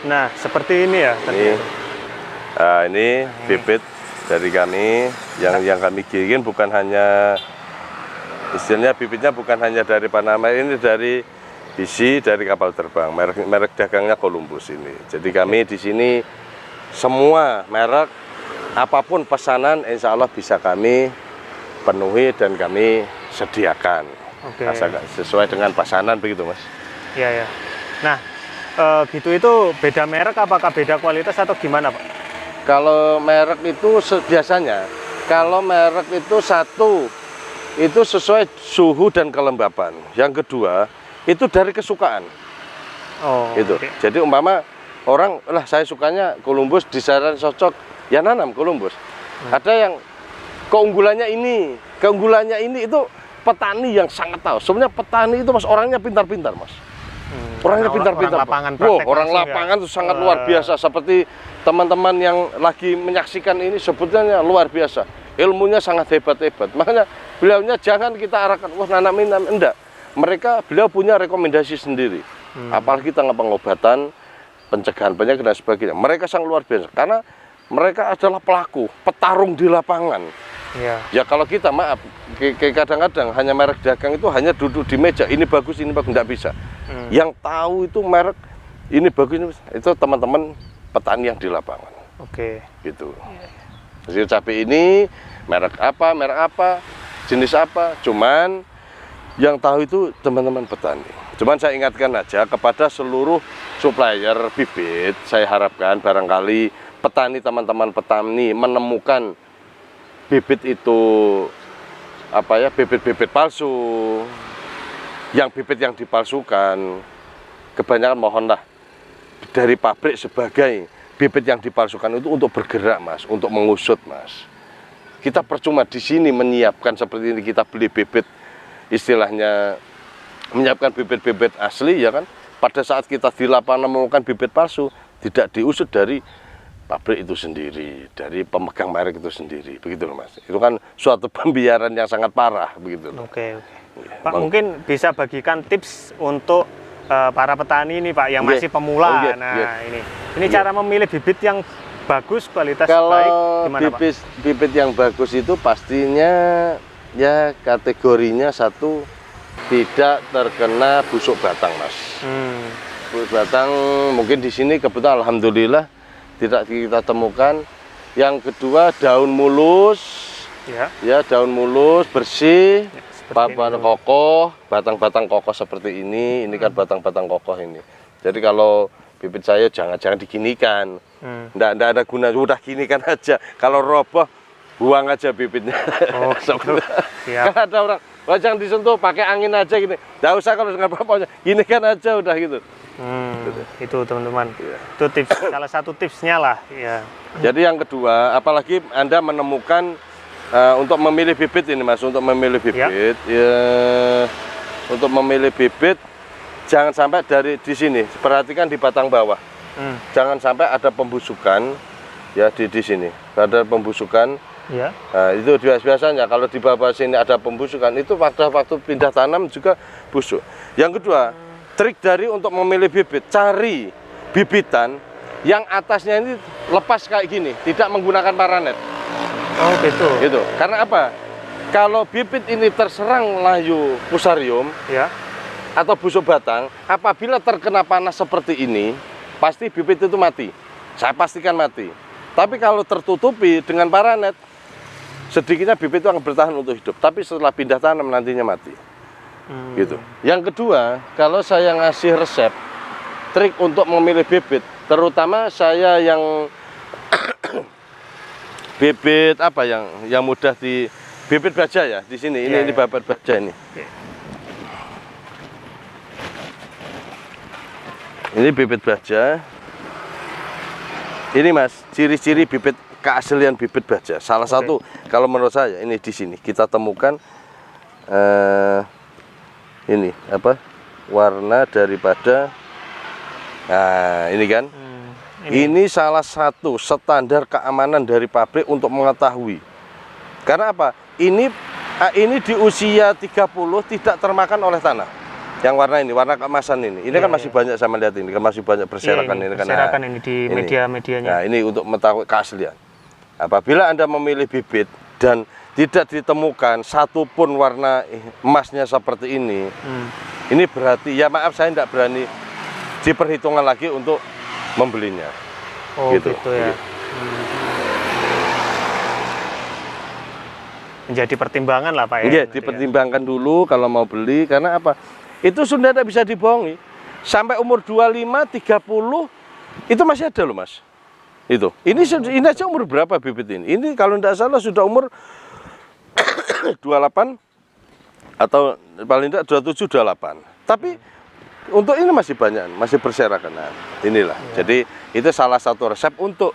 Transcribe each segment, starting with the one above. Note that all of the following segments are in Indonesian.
Nah, seperti ini ya. Ini bibit dari kami yang kami giringin, bukan hanya istilahnya bibitnya bukan hanya dari Panama, ini dari bisi dari kapal terbang, merek dagangnya Columbus ini. Jadi kami di sini semua merek apapun pesanan insya Allah bisa kami penuhi dan kami sediakan. Sesuai dengan pesanan begitu Mas. Iya ya. Nah, gitu itu beda merek apakah beda kualitas atau gimana Pak? Kalau merek itu biasanya kalau merek itu satu itu sesuai suhu dan kelembapan. Yang kedua itu dari kesukaan. Itu. Jadi umpama orang lah saya sukanya Columbus, disaran cocok ya nanam Columbus. Ada yang keunggulannya ini itu petani yang sangat tahu. Sebenarnya petani itu Mas orangnya pintar-pintar Mas. Orangnya pintar-pintar. Orang lapangan itu sangat luar biasa. Seperti teman-teman yang lagi menyaksikan ini sebetulnya luar biasa. Ilmunya sangat hebat-hebat. Makanya beliaunya jangan kita arahkan, wah nanamin, enggak. Beliau punya rekomendasi sendiri. Apalagi tentang pengobatan, pencegahan penyakit dan sebagainya. Mereka sangat luar biasa karena mereka adalah pelaku, petarung di lapangan. Ya kalau kita maaf, kadang-kadang hanya merek dagang itu hanya duduk di meja, ini bagus, enggak bisa. Yang tahu itu merek ini bagus, itu teman-teman petani yang di lapangan. Gitu. Jadi cabai ini merek apa, jenis apa, cuman yang tahu itu teman-teman petani. Cuman saya ingatkan aja kepada seluruh supplier bibit, saya harapkan barangkali petani, teman-teman petani menemukan bibit itu bibit-bibit palsu, bibit yang dipalsukan, kebanyakan mohonlah dari pabrik sebagai bibit yang dipalsukan itu untuk bergerak Mas, untuk mengusut Mas. Kita percuma di sini menyiapkan seperti ini, kita beli bibit istilahnya menyiapkan bibit-bibit asli ya kan. Pada saat kita di lapangan menemukan bibit palsu, tidak diusut dari pabrik itu sendiri, dari pemegang merek itu sendiri, begitu loh Mas. Itu kan suatu pembiaran yang sangat parah begitu loh. Pak, mungkin bisa bagikan tips untuk para petani ini Pak yang masih pemula. Ini cara memilih bibit yang bagus, kualitas baik gimana Pak? Bibit yang bagus itu pastinya ya kategorinya satu tidak terkena busuk batang Mas. Busuk batang mungkin di sini kebetulan alhamdulillah tidak kita temukan. Yang kedua daun mulus, daun mulus bersih. Papan kokoh, batang-batang kokoh seperti ini kan batang-batang kokoh ini. Jadi kalau bibit saya jangan diginikan, nggak ada guna, udah ginikan aja. Kalau roboh, buang aja bibitnya. Kan ada orang, jangan disentuh, pakai angin aja gini. Nggak usah kalau dengan apa-apa, ginikan aja udah gitu. Itu teman-teman, itu tips, salah satu tipsnya lah. Jadi yang kedua, apalagi Anda menemukan untuk memilih bibit ini Mas, untuk memilih bibit untuk memilih bibit jangan sampai dari di sini, perhatikan di batang bawah, jangan sampai ada pembusukan ya di sini, ada pembusukan. Nah, itu biasanya kalau di bawah sini ada pembusukan itu waktu pindah tanam juga busuk. Yang kedua, trik dari untuk memilih bibit, cari bibitan yang atasnya ini lepas kayak gini, tidak menggunakan paranet. Gitu. Karena apa? Kalau bibit ini terserang layu fusarium atau busuk batang, apabila terkena panas seperti ini, pasti bibit itu mati. Saya pastikan mati. Tapi kalau tertutupi dengan paranet, sedikitnya bibit itu akan bertahan untuk hidup. Tapi setelah pindah tanam nantinya mati. Gitu. Yang kedua, kalau saya ngasih resep, trik untuk memilih bibit, terutama saya yang bibit yang mudah di bibit baja ya di sini. Ini bibit baja ini. Ini bibit baja. Ini Mas, ciri-ciri bibit keaslian bibit baja. Salah satu kalau menurut saya ini di sini kita temukan ini warna daripada ini kan. Ini salah satu standar keamanan dari pabrik untuk mengetahui. Karena apa? Ini di usia 30 tidak termakan oleh tanah. Yang warna ini, warna keemasan ini. Ini kan masih banyak saya melihat ini, kan masih banyak berserakan ini. Berserakan ini di media-medianya. Nah, ini untuk mengetahui keaslian. Apabila Anda memilih bibit dan tidak ditemukan satupun warna emasnya seperti ini, ini berarti, ya maaf saya tidak berani diperhitungkan lagi untuk membelinya. Oh gitu ya. Menjadi pertimbangan lah Pak ya. Iya, dipertimbangkan dulu kalau mau beli, karena apa? Itu sudah tidak bisa dibohongi. Sampai umur 25, 30 itu masih ada loh Mas. Itu. Ini aja umur berapa bibit ini? Ini kalau tidak salah sudah umur 28 atau paling tidak 27, 28. Tapi untuk ini masih banyak, masih berserakan. Nah, inilah. Jadi itu salah satu resep untuk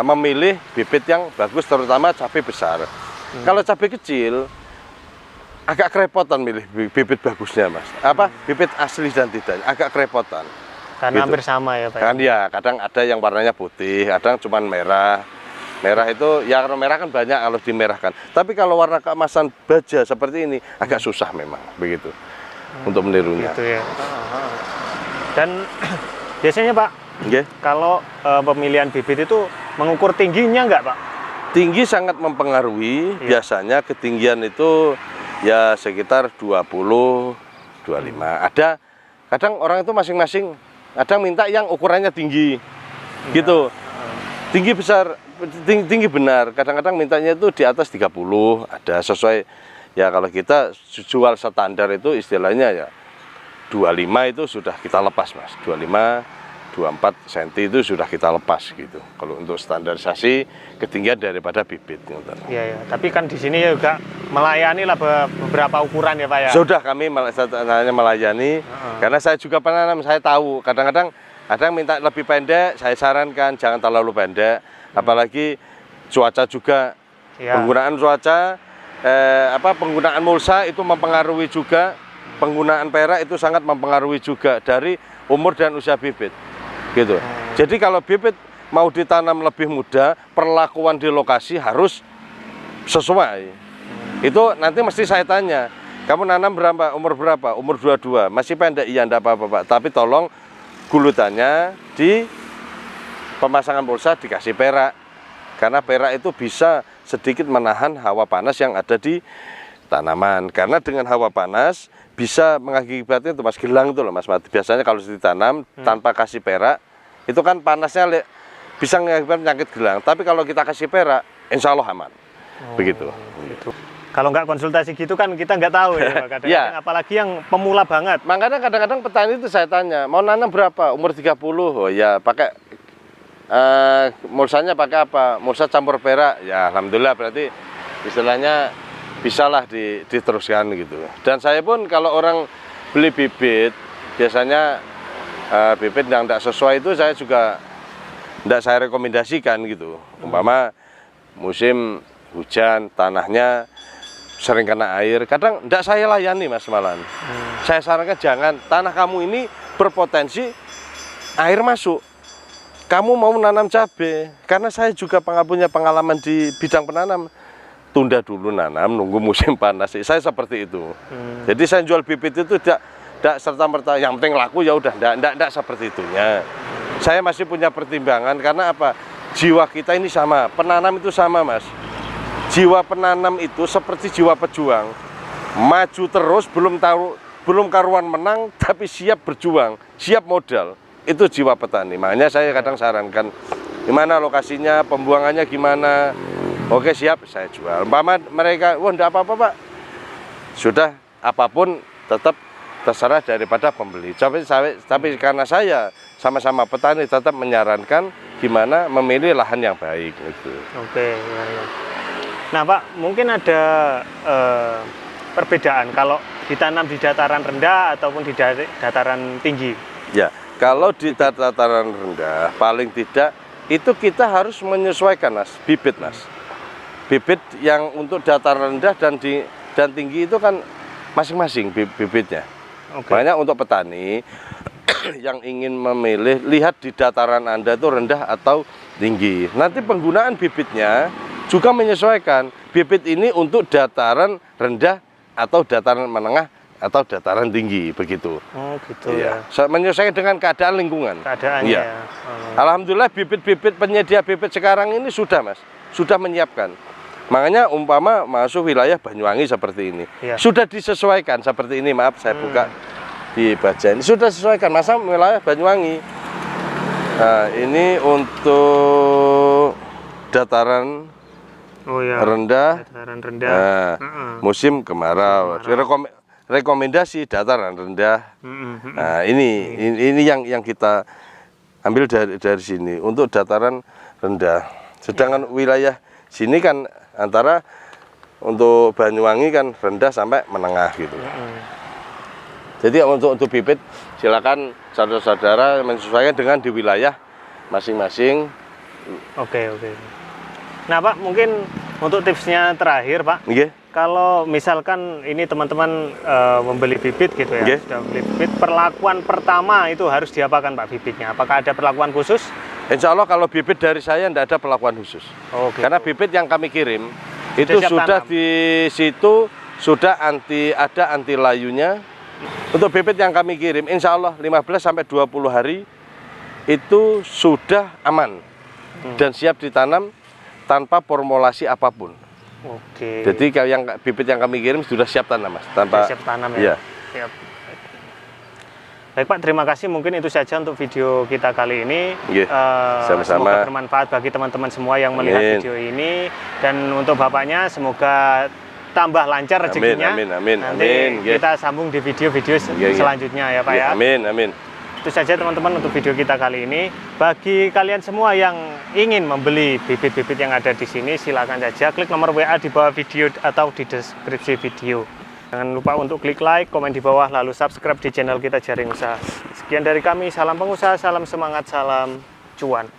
memilih bibit yang bagus, terutama cabai besar. Kalau cabai kecil agak kerepotan milih bibit bagusnya Mas. Bibit asli dan tidak, agak kerepotan. Karena hampir sama ya Pak. Kan ya, kadang ada yang warnanya putih, kadang cuma merah. Merah itu, ya kalau merah kan banyak kalau dimerahkan. Tapi kalau warna keemasan baja seperti ini agak susah memang begitu untuk menirunya. Gitu ya. Dan biasanya Pak, kalau pemilihan bibit itu mengukur tingginya enggak Pak? Tinggi sangat mempengaruhi. Biasanya ketinggian itu ya sekitar 20, 25. Ada kadang orang itu masing-masing, kadang minta yang ukurannya tinggi gitu. Tinggi besar, tinggi benar. Kadang-kadang mintanya itu di atas 30, ada sesuai. Ya kalau kita jual standar itu istilahnya ya 25 itu sudah kita lepas Mas. 25, 24 cm itu sudah kita lepas gitu. Kalau untuk standarisasi ketinggian daripada bibit. Iya ya. Tapi kan di sini juga melayani lah beberapa ukuran ya Pak ya. Sudah kami melayani karena saya juga penanam, saya tahu kadang-kadang minta lebih pendek, saya sarankan jangan terlalu pendek. Apalagi cuaca juga, penggunaan cuaca, penggunaan mulsa itu mempengaruhi juga. Penggunaan perak itu sangat mempengaruhi juga dari umur dan usia bibit. Gitu. Jadi kalau bibit mau ditanam lebih muda, perlakuan di lokasi harus sesuai. Itu nanti mesti saya tanya, kamu nanam berapa, umur berapa? Umur 22, masih pendek? Iya, enggak apa-apa Pak. Tapi tolong gulutannya di pemasangan pulsa dikasih perak. Karena perak itu bisa sedikit menahan hawa panas yang ada di tanaman. Karena dengan hawa panas bisa mengakibatkan itu Mas, gelang itu loh Mas. Biasanya kalau ditanam tanpa kasih perak, itu kan panasnya bisa mengakibatkan penyakit gelang. Tapi kalau kita kasih perak, insya Allah aman. Begitu. Kalau nggak konsultasi gitu kan kita nggak tahu ya Pak. Kadang-kadang apalagi yang pemula banget. Makanya kadang-kadang petani itu saya tanya, mau nanam berapa? Umur 30. Oh ya, pakai mulsanya pakai apa? Mulsa campur perak. Ya alhamdulillah, berarti istilahnya bisalah diteruskan gitu. Dan saya pun kalau orang beli bibit, biasanya bibit yang tidak sesuai itu saya juga tidak saya rekomendasikan gitu. Umpama musim hujan, tanahnya sering kena air, kadang tidak saya layani Mas malan. Saya sarankan jangan, tanah kamu ini berpotensi air masuk. Kamu mau menanam cabai, karena saya juga punya pengalaman di bidang penanam. Tunda dulu nanam, nunggu musim panas. Saya seperti itu. Jadi saya jual bibit itu tidak serta-merta yang penting laku ya udah, tidak seperti itunya. Saya masih punya pertimbangan karena apa? Jiwa kita ini sama, penanam itu sama Mas. Jiwa penanam itu seperti jiwa pejuang. Maju terus, belum karuan menang, tapi siap berjuang, siap modal. Itu jiwa petani. Makanya saya kadang sarankan, gimana lokasinya, pembuangannya gimana. Oke siap, saya jual. Umpama mereka, wah enggak apa-apa Pak. Sudah, apapun tetap terserah daripada pembeli. Tapi karena saya sama-sama petani tetap menyarankan gimana memilih lahan yang baik. Gitu. Oke, ya. Nah Pak, mungkin ada perbedaan kalau ditanam di dataran rendah ataupun di dataran tinggi. Ya, kalau di dataran rendah, paling tidak itu kita harus menyesuaikan Mas, bibit Mas. Bibit yang untuk dataran rendah dan tinggi itu kan masing-masing bibitnya. Makanya untuk petani yang ingin memilih, lihat di dataran Anda itu rendah atau tinggi. Nanti penggunaan bibitnya juga menyesuaikan. Bibit ini untuk dataran rendah atau dataran menengah atau dataran tinggi begitu. Oh gitu ya. Menyesuaikan dengan keadaan lingkungan. Keadaannya. Iya. Ya. Alhamdulillah bibit-bibit penyedia bibit sekarang ini sudah Mas, sudah menyiapkan. Makanya umpama masuk wilayah Banyuwangi seperti ini, Iya. sudah disesuaikan seperti ini. Maaf saya buka di baja ini, sudah disesuaikan masa wilayah Banyuwangi. Nah, ini untuk dataran rendah, dataran rendah. Nah, musim kemarau. Rekomendasi dataran rendah. Nah, ini yang kita ambil dari sini untuk dataran rendah. Sedangkan wilayah sini kan antara untuk Banyuwangi kan rendah sampai menengah gitu. Jadi untuk bibit silakan saudara-saudara menyesuaikan dengan di wilayah masing-masing. Oke. Nah Pak, mungkin untuk tipsnya terakhir Pak. Nggih. Kalau misalkan ini teman-teman membeli bibit gitu ya, Okay. sudah beli bibit, perlakuan pertama itu harus diapakan Pak bibitnya? Apakah ada perlakuan khusus? Insya Allah kalau bibit dari saya tidak ada perlakuan khusus. Oh, gitu. Karena bibit yang kami kirim Sudah itu siap sudah tanam. di situ sudah ada anti layunya. Untuk bibit yang kami kirim, insya Allah 15 sampai 20 hari itu sudah aman dan siap ditanam tanpa formulasi apapun. Oke. Jadi kalau yang bibit yang kami kirim sudah siap tanam Mas, tanpa Sudah siap tanam ya. Iya. Siap. Baik Pak, terima kasih. Mungkin itu saja untuk video kita kali ini. Iya, sama-sama. Semoga bermanfaat bagi teman-teman semua yang melihat Amin. video ini. Dan untuk Bapaknya semoga tambah lancar rezekinya. Amin. Nanti Iya. kita sambung di video-video Iya. selanjutnya ya Pak Iya, ya. Amin. Itu saja teman-teman untuk video kita kali ini. Bagi kalian semua yang ingin membeli bibit-bibit yang ada di sini, silakan saja klik nomor WA di bawah video atau di deskripsi video. Jangan lupa untuk klik like, komen di bawah, lalu subscribe di channel kita Jaring Usaha. Sekian dari kami, salam pengusaha, salam semangat, salam cuan.